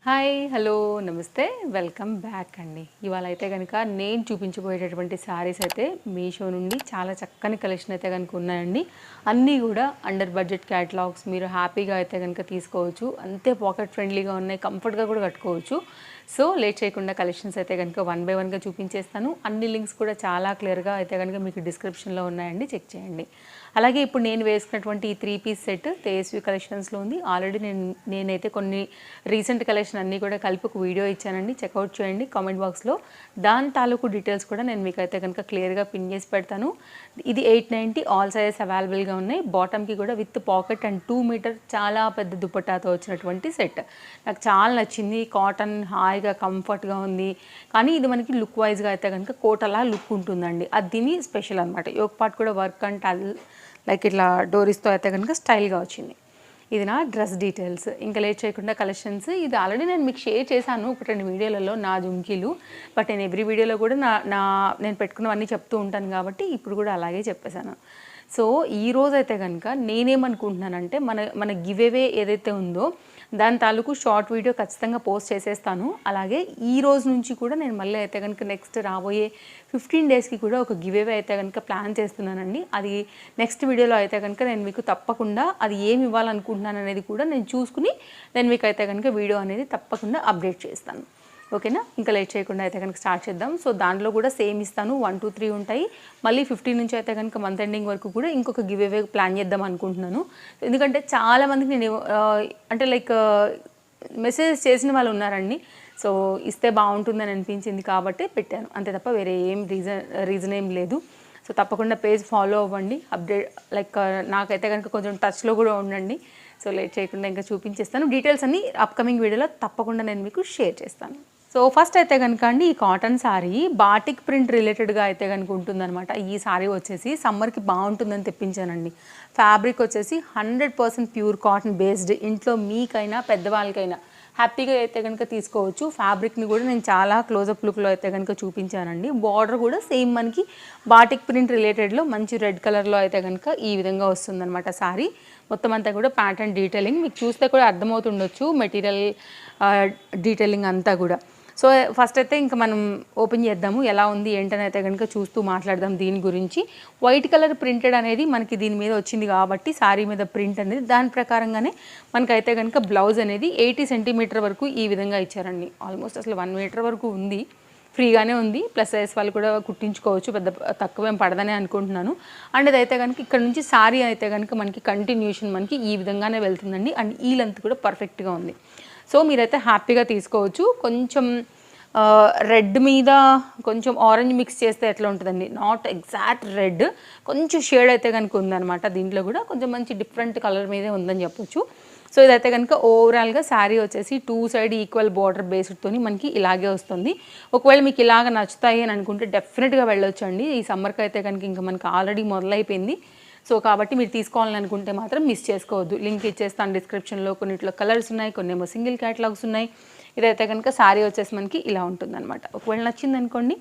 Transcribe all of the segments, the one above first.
Hi hello నమస్తే welcome back అండి. ఇవాళ అయితే కనుక నేను చూపించబోయేటటువంటి శారీస్ అయితే మీషో నుండి చాలా చక్కని కలెక్షన్ అయితే కనుక ఉన్నాయండి. అన్నీ కూడా అండర్ బడ్జెట్ క్యాటలాగ్స్, మీరు హ్యాపీగా అయితే కనుక తీసుకోవచ్చు. అంతే పాకెట్ ఫ్రెండ్లీగా ఉన్నాయి, కంఫర్ట్గా కూడా కట్టుకోవచ్చు. సో లేట్ చేయకుండా కలెక్షన్స్ అయితే కనుక వన్ బై వన్గా చూపించేస్తాను. అన్ని లింక్స్ కూడా చాలా క్లియర్గా అయితే కనుక మీకు డిస్క్రిప్షన్లో ఉన్నాయండి, చెక్ చేయండి. అలాగే ఇప్పుడు నేను వేసుకున్నటువంటి ఈ 3 పీస్ సెట్ తేజస్వి కలెక్షన్స్లో ఉంది. ఆల్రెడీ నేనైతే కొన్ని రీసెంట్ కలెక్షన్ అన్నీ కూడా కలిపి ఒక వీడియో ఇచ్చానండి, చెక్అవుట్ చేయండి కామెంట్ బాక్స్లో. దాని తాలూకు డీటెయిల్స్ కూడా నేను మీకు అయితే కనుక క్లియర్గా పిన్ చేసి పెడతాను. ఇది 890 ఆల్ సైజెస్ అవైలబుల్గా ఉన్నాయి. బాటమ్కి కూడా విత్ పాకెట్ అండ్ 2 మీటర్ చాలా పెద్ద దుపట్టాతో వచ్చినటువంటి సెట్ నాకు చాలా నచ్చింది. కాటన్ హాయిగా కంఫర్ట్గా ఉంది. కానీ ఇది మనకి లుక్ వైజ్గా అయితే కనుక కోటలా లుక్ ఉంటుందండి. అది దీని స్పెషల్ అనమాట. యోక్ పార్ట్ కూడా వర్క్ అండ్ టల్ లైక్ ఇట్లా డోరీస్తో అయితే కనుక స్టైల్గా వచ్చింది. ఇది నా డ్రెస్ డీటెయిల్స్. ఇంకా లేట్ చేయకుండా కలెక్షన్స్. ఇది ఆల్రెడీ నేను మీకు షేర్ చేశాను ఒక 2 వీడియోలలో నా జుంకీలు. బట్ నేను ఎవ్రీ వీడియోలో కూడా నేను పెట్టుకున్నవన్నీ చెప్తూ ఉంటాను కాబట్టి ఇప్పుడు కూడా అలాగే చెప్పేశాను. సో ఈరోజు అయితే కనుక నేనేమనుకుంటున్నానంటే మన గివ్ అవే ఏదైతే ఉందో దాని తాలూకు షార్ట్ వీడియో ఖచ్చితంగా పోస్ట్ చేసేస్తాను. అలాగే ఈ రోజు నుంచి కూడా నేను మళ్ళీ అయితే కనుక నెక్స్ట్ రాబోయే 15 డేస్కి కూడా ఒక గివ్ అవే అయితే కనుక ప్లాన్ చేస్తున్నానండి. అది నెక్స్ట్ వీడియోలో అయితే కనుక నేను మీకు తప్పకుండా అది ఏమి ఇవ్వాలనుకుంటున్నాను అనేది కూడా నేను చూసుకుని నేను మీకు అయితే కనుక వీడియో అనేది తప్పకుండా అప్డేట్ చేస్తాను. ఓకేనా? ఇంకా లేట్ చేయకుండా అయితే కనుక స్టార్ట్ చేద్దాం. సో దాంట్లో కూడా సేమ్ ఇస్తాను, 1, 2, 3 ఉంటాయి. మళ్ళీ 15 నుంచి అయితే కనుక మంత్ ఎండింగ్ వరకు కూడా ఇంకొక గివ్ అవే ప్లాన్ చేద్దాం అనుకుంటున్నాను. ఎందుకంటే చాలామందికి నేను అంటే లైక్ మెసేజ్ చేసిన వాళ్ళు ఉన్నారండి. సో ఇస్తే బాగుంటుందని అనిపించింది కాబట్టి పెట్టాను, అంతే తప్ప వేరే ఏం రీజన్ ఏం లేదు. సో తప్పకుండా పేజ్ ఫాలో అవ్వండి, అప్డేట్ లైక్ నాకైతే కనుక కొంచెం టచ్లో కూడా ఉండండి. సో లేట్ చేయకుండా ఇంకా చూపించేస్తాను. డీటెయిల్స్ అన్నీ అప్కమింగ్ వీడియోలో తప్పకుండా నేను మీకు షేర్ చేస్తాను. సో ఫస్ట్ అయితే కనుక అండి ఈ కాటన్ శారీ బాటిక్ ప్రింట్ రిలేటెడ్గా అయితే కనుక ఉంటుందన్నమాట. ఈ శారీ వచ్చేసి సమ్మర్కి బాగుంటుందని తెప్పించానండి. ఫ్యాబ్రిక్ వచ్చేసి 100% ప్యూర్ కాటన్ బేస్డ్. ఇంట్లో మీకైనా పెద్దవాళ్ళకైనా హ్యాపీగా అయితే కనుక తీసుకోవచ్చు. ఫ్యాబ్రిక్ని కూడా నేను చాలా క్లోజప్ లుక్లో అయితే కనుక చూపించానండి. బార్డర్ కూడా సేమ్ మనకి బాటిక్ ప్రింట్ రిలేటెడ్లో మంచి రెడ్ కలర్లో అయితే కనుక ఈ విధంగా వస్తుందన్నమాట శారీ. మొత్తం అంతా కూడా ప్యాటర్న్ డీటెయిలింగ్ మీకు చూస్తే కూడా అర్థమవుతుండొచ్చు, మెటీరియల్ డీటెయిలింగ్ అంతా కూడా. సో ఫస్ట్ అయితే ఇంకా మనం ఓపెన్ చేద్దాము, ఎలా ఉంది ఏంటని అయితే కనుక చూస్తూ మాట్లాడదాం దీని గురించి. వైట్ కలర్ ప్రింటెడ్ అనేది మనకి దీని మీద వచ్చింది కాబట్టి శారీ మీద ప్రింట్ అనేది దాని ప్రకారంగానే మనకైతే కనుక బ్లౌజ్ అనేది 80 సెంటీమీటర్ వరకు ఈ విధంగా ఇచ్చారండి. ఆల్మోస్ట్ అసలు 1 మీటర్ వరకు ఉంది, ఫ్రీగానే ఉంది. ప్లస్ సైజ్ వాళ్ళు కూడా కుట్టించుకోవచ్చు, పెద్ద తక్కువేం పడదనే అనుకుంటున్నాను. అండ్ ఇదైతే కనుక ఇక్కడ నుంచి శారీ అయితే కనుక మనకి కంటిన్యూషన్ మనకి ఈ విధంగానే వెళ్తుందండి. అండ్ ఈ లెంత్ కూడా పర్ఫెక్ట్గా ఉంది. సో మీరైతే హ్యాపీగా తీసుకోవచ్చు. కొంచెం రెడ్ మీద కొంచెం ఆరెంజ్ మిక్స్ చేస్తే ఎట్లా ఉంటుందండి, నాట్ ఎగ్జాక్ట్ రెడ్, కొంచెం షేడ్ అయితే కనుక ఉందన్నమాట. దీంట్లో కూడా కొంచెం మంచి డిఫరెంట్ కలర్ మీదే ఉందని చెప్పొచ్చు. సో ఇదైతే కనుక ఓవరాల్గా శారీ వచ్చేసి 2 సైడ్ ఈక్వల్ బార్డర్ బేస్డ్తో మనకి ఇలాగే వస్తుంది. ఒకవేళ మీకు ఇలాగ నచ్చుతాయి అని అనుకుంటే డెఫినెట్గా వెళ్ళొచ్చు అండి. ఈ సమ్మర్కి అయితే కనుక ఇంకా మనకి ఆల్రెడీ మొదలైపోయింది. సో కాబట్టి మీరు తీసుకోవాలని అనుకుంటే మాత్రం మిస్ చేసుకోవద్దు. లింక్ ఇచ్చేస్తాను డిస్క్రిప్షన్లో. కొన్నిట్లో కలర్స్ ఉన్నాయి, కొన్ని ఏమో సింగిల్ క్యాటలాగ్స్ ఉన్నాయి. ఇదైతే కనుక శారీ వచ్చేసి మనకి ఇలా ఉంటుందన్నమాట. ఒకవేళ నచ్చింది అనుకోండి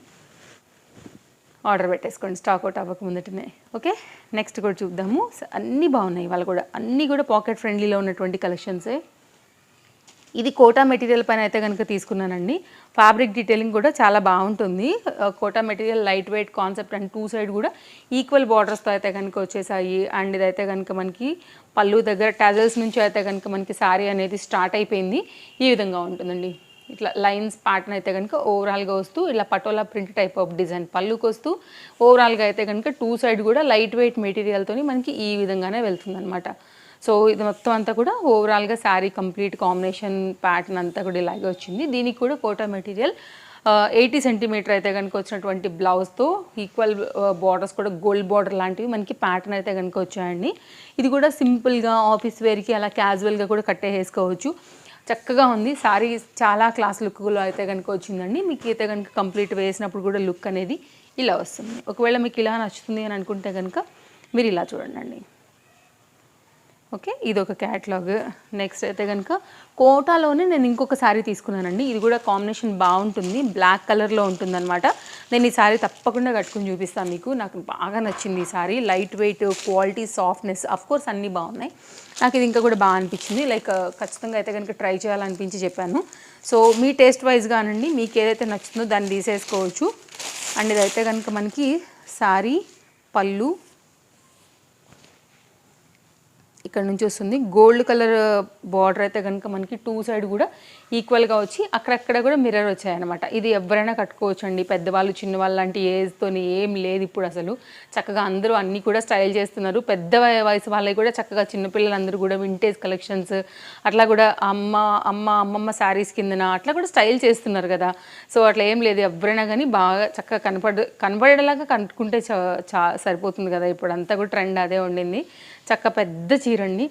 ఆర్డర్ పెట్టేసుకోండి, స్టాక్ అవుట్ అవ్వక ముందటనే. ఓకే, నెక్స్ట్ కూడా చూద్దాము. అన్నీ బాగున్నాయి వాళ్ళు కూడా, అన్నీ కూడా పాకెట్ ఫ్రెండ్లీలో ఉన్నటువంటి కలెక్షన్సే. ఇది కోటా మెటీరియల్ పైన అయితే కనుక తీసుకున్నానండి. ఫ్యాబ్రిక్ డీటెయిలింగ్ కూడా చాలా బాగుంటుంది. Kota material light weight concept and 2 side కూడా ఈక్వల్ బార్డర్స్తో అయితే కనుక వచ్చేసాయి. అండ్ ఇదైతే కనుక మనకి పళ్ళు దగ్గర టజల్స్ నుంచి అయితే కనుక మనకి శారీ అనేది స్టార్ట్ అయిపోయింది. ఈ విధంగా ఉంటుందండి. ఇట్లా లైన్స్ ప్యాటర్న్ అయితే కనుక ఓవరాల్గా వస్తూ ఇలా patola print type of design పళ్ళుకి వస్తూ ఓవరాల్గా అయితే కనుక 2 సైడ్ కూడా లైట్ వెయిట్ మెటీరియల్తో మనకి ఈ విధంగానే వెళ్తుందన్నమాట. సో ఇది మొత్తం అంతా కూడా ఓవరాల్గా శారీ కంప్లీట్ కాంబినేషన్ ప్యాటర్న్ అంతా కూడా ఇలాగే వచ్చింది. దీనికి కూడా కోటా మెటీరియల్ 80 సెంటీమీటర్ అయితే కనుక వచ్చినటువంటి బ్లౌజ్తో ఈక్వల్ బార్డర్స్ కూడా గోల్డ్ బార్డర్ లాంటివి మనకి ప్యాటర్న్ అయితే కనుక వచ్చాయండి. ఇది కూడా సింపుల్గా ఆఫీస్ వేర్కి అలా క్యాజువల్గా కూడా కట్టేసుకోవచ్చు. చక్కగా ఉంది శారీ, చాలా క్లాస్ లుక్లో అయితే కనుక వచ్చిందండి. మీకు అయితే కనుక కంప్లీట్ వేసినప్పుడు కూడా లుక్ అనేది ఇలా వస్తుంది. ఒకవేళ మీకు ఇలా నచ్చుతుంది అని అనుకుంటే కనుక మీరు ఇలా చూడండి. ఓకే, ఇది ఒక క్యాటలాగ్. నెక్స్ట్ అయితే కనుక కోటాలోనే నేను ఇంకొక శారీ తీసుకున్నానండి. ఇది కూడా కాంబినేషన్ బాగుంటుంది, బ్లాక్ కలర్లో ఉంటుందన్నమాట. నేను ఈ శారీ తప్పకుండా కట్టుకుని చూపిస్తాను మీకు. నాకు బాగా నచ్చింది ఈ sari. Light weight, quality, softness, course అన్నీ బాగున్నాయి. నాకు ఇది ఇంకా కూడా బాగా అనిపించింది. లైక్ ఖచ్చితంగా అయితే కనుక ట్రై చేయాలనిపించి చెప్పాను. సో మీ టేస్ట్ వైజ్గానండి, మీకు ఏదైతే నచ్చుతుందో దాన్ని తీసేసుకోవచ్చు. అండ్ ఇదైతే కనుక మనకి శారీ పళ్ళు ఇక్కడ నుంచి వస్తుంది. గోల్డ్ కలర్ బార్డర్ అయితే కనుక మనకి 2 సైడ్ కూడా ఈక్వల్గా వచ్చి అక్కడక్కడ కూడా మిర్రర్ వచ్చాయన్నమాట. ఇది ఎవరైనా కట్టుకోవచ్చు అండి, పెద్దవాళ్ళు చిన్నవాళ్ళు లాంటి ఏజ్తో ఏం లేదు ఇప్పుడు. అసలు చక్కగా అందరూ అన్నీ కూడా స్టైల్ చేస్తున్నారు. పెద్ద వయసు వాళ్ళకి కూడా చక్కగా చిన్నపిల్లలందరూ కూడా వింటేజ్ కలెక్షన్స్ అట్లా కూడా అమ్మమ్మ శారీస్ కిందన అట్లా కూడా స్టైల్ చేస్తున్నారు కదా. సో అట్లా ఏం లేదు, ఎవరైనా కానీ బాగా చక్కగా కనపడేలాగా కట్టుకుంటే సరిపోతుంది కదా. ఇప్పుడు అంతా కూడా ట్రెండ్ అదే ఉండింది. చక్క పెద్ద చీరండి,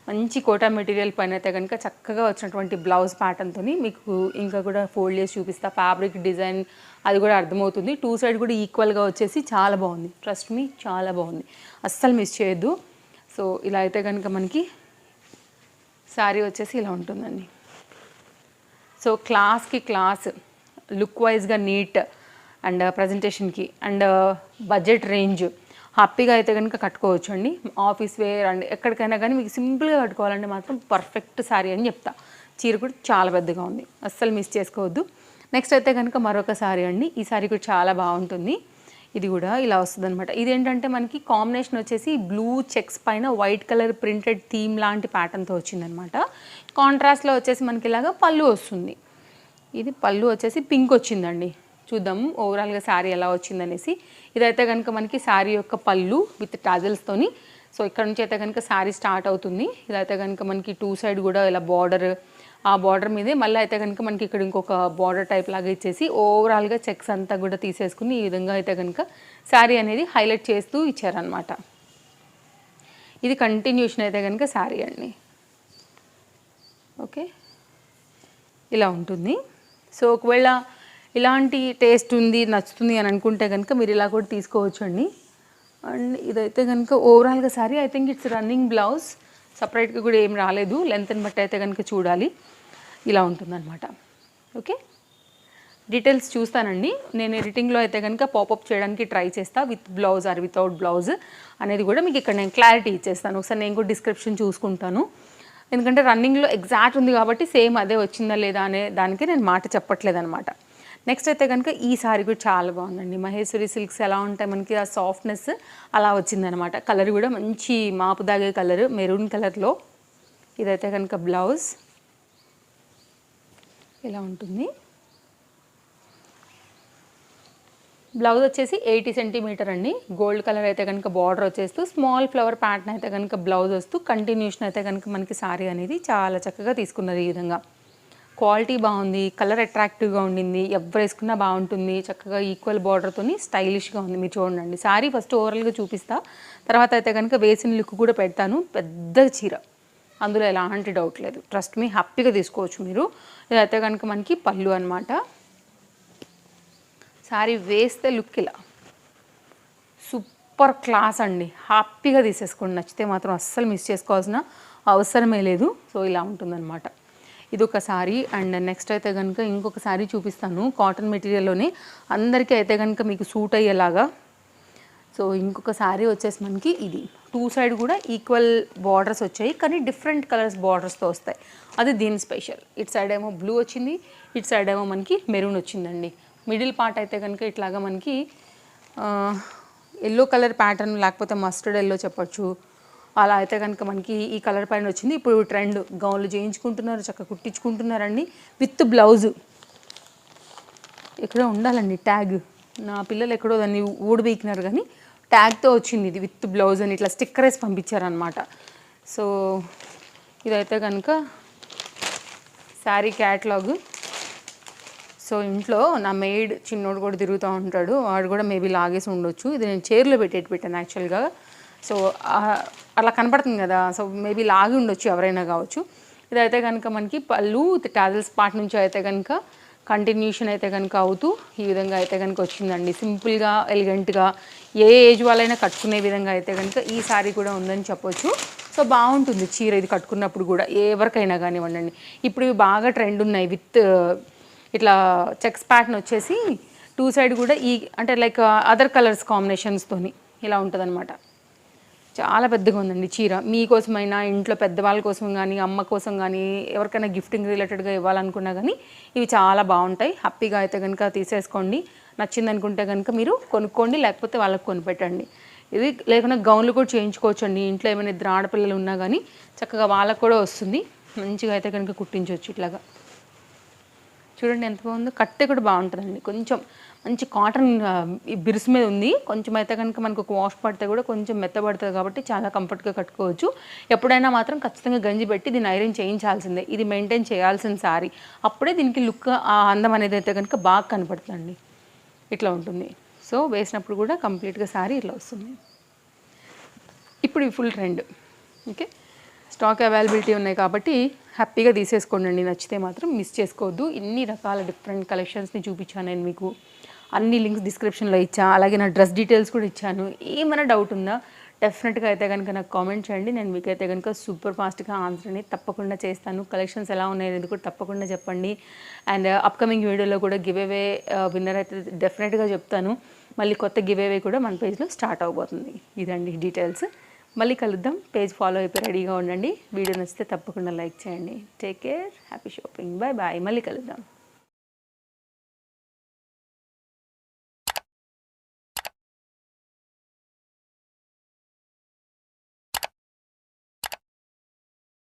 మంచి కోటా మెటీరియల్ పైన అయితే కనుక చక్కగా వచ్చినటువంటి బ్లౌజ్ ప్యాటర్న్తో మీకు ఇంకా కూడా ఫోల్డ్ చేసి చూపిస్తా. ఫ్యాబ్రిక్ డిజైన్ అది కూడా అర్థమవుతుంది. 2 సైడ్ కూడా ఈక్వల్గా వచ్చేసి చాలా బాగుంది. ట్రస్ట్ మీ, చాలా బాగుంది, అస్సలు మిస్ చేయొద్దు. సో ఇలా అయితే కనుక మనకి శారీ వచ్చేసి ఇలా ఉంటుందండి. సో క్లాస్కి క్లాస్, లుక్ వైజ్గా నీట్, అండ్ ప్రజెంటేషన్కి అండ్ బడ్జెట్ రేంజ్ హ్యాపీగా అయితే కనుక కట్టుకోవచ్చు అండి. ఆఫీస్ వేర్ అండ్ ఎక్కడికైనా కానీ మీకు సింపుల్గా కట్టుకోవాలంటే మాత్రం పర్ఫెక్ట్ శారీ అని చెప్తా. చీర కూడా చాలా పెద్దగా ఉంది, అస్సలు మిస్ చేసుకోవద్దు. నెక్స్ట్ అయితే కనుక మరొక శారీ అండి. ఈ శారీ కూడా చాలా బాగుంటుంది. ఇది కూడా ఇలా వస్తుంది అనమాట. ఇదేంటంటే మనకి కాంబినేషన్ వచ్చేసి బ్లూ చెక్స్ పైన వైట్ కలర్ ప్రింటెడ్ థీమ్ లాంటి ప్యాటర్న్తో వచ్చిందనమాట. కాంట్రాస్ట్లో వచ్చేసి మనకి ఇలాగా పళ్ళు వస్తుంది. ఇది పళ్ళు వచ్చేసి పింక్ వచ్చిందండి. చూద్దాము ఓవరాల్గా శారీ ఎలా వచ్చిందనేసి. ఇదైతే కనుక మనకి శారీ యొక్క పళ్ళు విత్ టాజల్స్తోని. సో ఇక్కడ నుంచి అయితే కనుక శారీ స్టార్ట్ అవుతుంది. ఇదైతే కనుక మనకి 2 సైడ్ కూడా ఇలా బార్డర్, ఆ బార్డర్ మీదే మళ్ళీ అయితే కనుక మనకి ఇక్కడ ఇంకొక బార్డర్ టైప్ లాగా ఇచ్చేసి ఓవరాల్గా చెక్స్ అంతా కూడా తీసేసుకుని ఈ విధంగా అయితే కనుక శారీ అనేది హైలైట్ చేస్తూ ఇచ్చారనమాట. ఇది కంటిన్యూషన్ అయితే కనుక శారీ అండి. ఓకే, ఇలా ఉంటుంది. సో ఒకవేళ ఇలాంటి టేస్ట్ ఉంది, నచ్చుతుంది అని అనుకుంటే కనుక మీరు ఇలా కూడా తీసుకోవచ్చు అండి. అండ్ ఇదైతే కనుక ఓవరాల్గా sari I think it's running blouse, సపరేట్గా కూడా ఏం రాలేదు. లెంత్ని బట్టి అయితే కనుక చూడాలి. ఇలా ఉంటుందన్నమాట. ఓకే, డీటెయిల్స్ చూస్తానండి నేను ఎడిటింగ్లో అయితే కనుక పాపప్ చేయడానికి ట్రై చేస్తా. With blouse or without blouse అనేది కూడా మీకు ఇక్కడ నేను క్లారిటీ ఇచ్చేస్తాను. ఒకసారి నేను కూడా డిస్క్రిప్షన్ చూసుకుంటాను. ఎందుకంటే రన్నింగ్లో ఎగ్జాక్ట్ ఉంది కాబట్టి సేమ్ అదే వచ్చిందా లేదా అనే దానికి నేను మాట చెప్పట్లేదు అనమాట. నెక్స్ట్ అయితే కనుక ఈ సారీ కూడా చాలా బాగుందండి. మహేశ్వరి సిల్క్స్ ఎలా ఉంటాయి మనకి ఆ సాఫ్ట్నెస్ అలా వచ్చిందనమాట. కలర్ కూడా మంచి మాపు దాగే కలర్, మెరూన్ కలర్లో. ఇదైతే కనుక బ్లౌజ్ ఇలా ఉంటుంది. బ్లౌజ్ వచ్చేసి 80 సెంటీమీటర్ అండి. గోల్డ్ కలర్ అయితే కనుక బార్డర్ వచ్చేస్తూ స్మాల్ ఫ్లవర్ ప్యాటర్న్ అయితే కనుక బ్లౌజ్ వస్తూ కంటిన్యూషన్ అయితే కనుక మనకి సారీ అనేది చాలా చక్కగా తీసుకున్నది. ఈ విధంగా క్వాలిటీ బాగుంది, కలర్ అట్రాక్టివ్గా ఉండింది, ఎవరు వేసుకున్నా బాగుంటుంది. చక్కగా ఈక్వల్ బార్డర్తోని స్టైలిష్గా ఉంది. మీరు చూడండి సారీ ఫస్ట్ ఓవరాల్గా చూపిస్తా, తర్వాత అయితే కనుక వేసిన లుక్ కూడా పెడతాను. పెద్ద చీర, అందులో ఎలాంటి డౌట్ లేదు. ట్రస్ట్ మీ, హ్యాపీగా తీసుకోవచ్చు మీరు. ఇదైతే కనుక మనకి పళ్ళు అనమాట. శారీ వేస్తే లుక్ ఇలా సూపర్ క్లాస్ అండి. హ్యాపీగా తీసేసుకోండి. నచ్చితే మాత్రం అస్సలు మిస్ చేసుకోవాల్సిన అవసరమే లేదు. సో ఇలా ఉంటుందన్నమాట. ఇది ఒక శారీ. అండ్ నెక్స్ట్ అయితే కనుక ఇంకొక శారీ చూపిస్తాను. కాటన్ మెటీరియల్లోనే అందరికీ అయితే కనుక మీకు సూట్ అయ్యేలాగా. సో ఇంకొక శారీ వచ్చేసి మనకి ఇది 2 సైడ్ కూడా ఈక్వల్ బార్డర్స్ వచ్చాయి, కానీ డిఫరెంట్ కలర్స్ బార్డర్స్తో వస్తాయి. అది దీని స్పెషల్. ఇటు సైడ్ ఏమో బ్లూ వచ్చింది, ఇటు సైడ్ ఏమో మనకి మెరూన్ వచ్చిందండి. మిడిల్ పార్ట్ అయితే కనుక ఇట్లాగా మనకి ఎల్లో కలర్ ప్యాటర్న్, లేకపోతే మస్టర్డ్ ఎల్లో చెప్పచ్చు. అలా అయితే కనుక మనకి ఈ కలర్ పైన వచ్చింది. ఇప్పుడు ట్రెండ్ గౌన్లు చేయించుకుంటున్నారు, చక్కగా కుట్టించుకుంటున్నారండి. విత్ బ్లౌజు ఎక్కడో ఉండాలండి ట్యాగ్. నా పిల్లలు ఎక్కడో దాన్ని ఊడిబీకినారు, కానీ ట్యాగ్తో వచ్చింది ఇది విత్ బ్లౌజ్ అని ఇట్లా స్టిక్కర్ వేసి పంపించారనమాట. సో ఇదైతే కనుక శారీ క్యాటలాగ్. సో ఇంట్లో నా మెయిడ్ చిన్నోడు కూడా తిరుగుతూ ఉంటాడు, వాడు కూడా మేబీ లాగేసి ఉండొచ్చు. ఇది నేను చైర్లో పెట్టాను యాక్చువల్గా. సో అలా కనపడుతుంది కదా, సో మేబీ లాగి ఉండొచ్చు, ఎవరైనా కావచ్చు. ఇదైతే కనుక మనకి పళ్ళు టాజల్స్ పార్ట్ నుంచి అయితే కనుక కంటిన్యూషన్ అయితే కనుక అవుతూ ఈ విధంగా అయితే కనుక వచ్చిందండి. సింపుల్గా ఎలిగెంట్గా ఏ ఏజ్ వాళ్ళైనా కట్టుకునే విధంగా అయితే కనుక ఈ శారీ కూడా ఉందని చెప్పొచ్చు. సో బాగుంటుంది చీర ఇది కట్టుకున్నప్పుడు కూడా ఎవరికైనా కానివ్వండి. ఇప్పుడు ఇవి బాగా ట్రెండ్ ఉన్నాయి విత్ ఇట్లా చెక్స్ ప్యాటర్న్ వచ్చేసి 2 సైడ్ కూడా ఈ అంటే లైక్ అదర్ కలర్స్ కాంబినేషన్స్తోని ఇలా ఉంటుందన్నమాట. చాలా పెద్దగా ఉందండి చీర. మీకోసమైనా ఇంట్లో పెద్దవాళ్ళ కోసం కానీ అమ్మ కోసం కానీ ఎవరికైనా గిఫ్టింగ్ రిలేటెడ్గా ఇవ్వాలనుకున్నా కానీ ఇవి చాలా బాగుంటాయి. హ్యాపీగా అయితే కనుక తీసేసుకోండి. నచ్చింది అనుకుంటే కనుక మీరు కొనుక్కోండి, లేకపోతే వాళ్ళకి కొనిపెట్టండి. ఇది లేకుండా గౌన్లు కూడా చేయించుకోవచ్చండి. ఇంట్లో ఏమైనా ఇద్దరు ఆడపిల్లలు ఉన్నా కానీ చక్కగా వాళ్ళకు కూడా వస్తుంది. మంచిగా అయితే కనుక కుట్టించవచ్చు. ఇట్లాగా చూడండి ఎంత బాగుందో. కట్టే కూడా బాగుంటుందండి. కొంచెం మంచి కాటన్ బిరుసు మీద ఉంది. కొంచెం అయితే కనుక మనకు ఒక వాష్ పడితే కూడా కొంచెం మెత్తబడుతుంది కాబట్టి చాలా కంఫర్ట్గా కట్టుకోవచ్చు. ఎప్పుడైనా మాత్రం ఖచ్చితంగా గంజి పెట్టి దీన్ని ఐరన్ చేయించాల్సిందే. ఇది మెయింటైన్ చేయాల్సిన సారీ. అప్పుడే దీనికి లుక్ ఆ అందం అనేది అయితే కనుక బాగా కనపడుతుందండి. ఇట్లా ఉంటుంది. సో వేసినప్పుడు కూడా కంప్లీట్గా సారీ ఇట్లా వస్తుంది. ఇప్పుడు ఈ full trend. Okay, stock availability ఉన్నాయి కాబట్టి హ్యాపీగా తీసేసుకోండి. నచ్చితే మాత్రం మిస్ చేసుకోవద్దు. ఇన్ని రకాల డిఫరెంట్ కలెక్షన్స్ని చూపించాను నేను మీకు. అన్ని లింక్స్ డిస్క్రిప్షన్లో ఇచ్చా. అలాగే నా డ్రెస్ డీటెయిల్స్ కూడా ఇచ్చాను. ఏమైనా డౌట్ ఉందా డెఫినెట్గా అయితే కనుక నాకు కామెంట్ చేయండి. నేను మీకైతే కనుక సూపర్ ఫాస్ట్గా ఆన్సర్ అనేది తప్పకుండా చేస్తాను. కలెక్షన్స్ ఎలా ఉన్నాయనేది కూడా తప్పకుండా చెప్పండి. అండ్ అప్కమింగ్ వీడియోలో కూడా గివ్ అవే విన్నర్ అయితే డెఫినెట్గా చెప్తాను. మళ్ళీ కొత్త గివ్ అవే కూడా మన పేజ్లో స్టార్ట్ అవబోతుంది. ఇదండి డీటెయిల్స్. మళ్ళీ కలుద్దాం. పేజ్ ఫాలో అయిపోయి రెడీగా ఉండండి. వీడియో నచ్చితే తప్పకుండా లైక్ చేయండి. Take care, happy shopping, bye bye. మళ్ళీ కలుద్దాం.